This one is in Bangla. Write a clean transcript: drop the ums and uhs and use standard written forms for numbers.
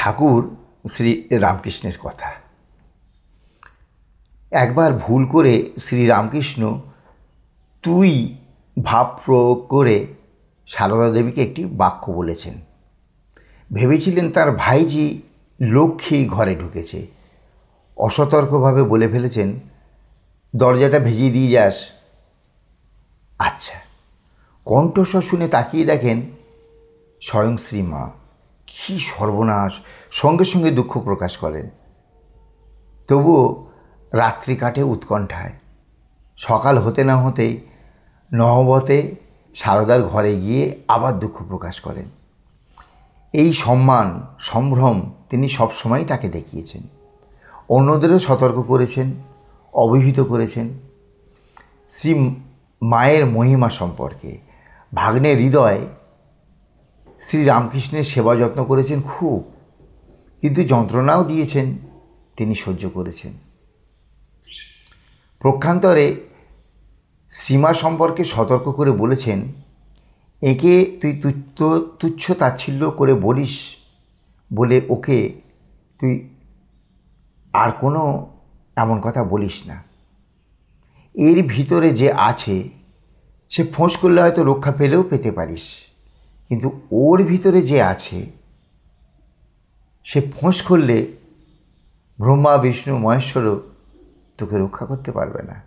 ঠাকুর শ্রী রামকৃষ্ণের কথা। একবার ভুল করে শ্রীরামকৃষ্ণ তুই ভাব প্রয়োগ করে সারদা দেবীকে একটি বাক্য বলেছেন। ভেবেছিলেন তার ভাইজি লক্ষ্মী ঘরে ঢুকেছে। অসতর্কভাবে বলে ফেলেছেন, দরজাটা ভেজিয়ে দিয়ে যাস। আচ্ছা, কণ্ঠস্বর শুনে তাকিয়ে দেখেন স্বয়ং শ্রীমা। কী সর্বনাশ! সঙ্গে সঙ্গে দুঃখ প্রকাশ করেন। তবুও রাত্রি কাটে উৎকণ্ঠায়। সকাল হতে না হতেই নহবতে সারদার ঘরে গিয়ে আবার দুঃখ প্রকাশ করেন। এই সম্মান সম্ভ্রম তিনি সবসময় তাকে দেখিয়েছেন। অন্যদেরও সতর্ক করেছেন, অবহিত করেছেন শ্রী মায়ের মহিমা সম্পর্কে। ভাগ্নের হৃদয় শ্রীরামকৃষ্ণের সেবা যত্ন করেছেন খুব, কিন্তু যন্ত্রণাও দিয়েছেন, তিনি সহ্য করেছেন। প্রক্ষান্তরে শ্রীমা সম্পর্কে সতর্ক করে বলেছেন, একে তুই তুচ্ছ তাচ্ছিল্য করে বলিস বলে ওকে তুই আর কোনো এমন কথা বলিস না। এর ভিতরে যে আছে সে ফোঁস করলে হয়তো রক্ষা পেলেও পেতে পারিস, কিন্তু ওর ভিতরে যে আছে সে ফোঁস করলে ব্রহ্মা বিষ্ণু মহেশ্বরও তোকে রক্ষা করতে পারবে না।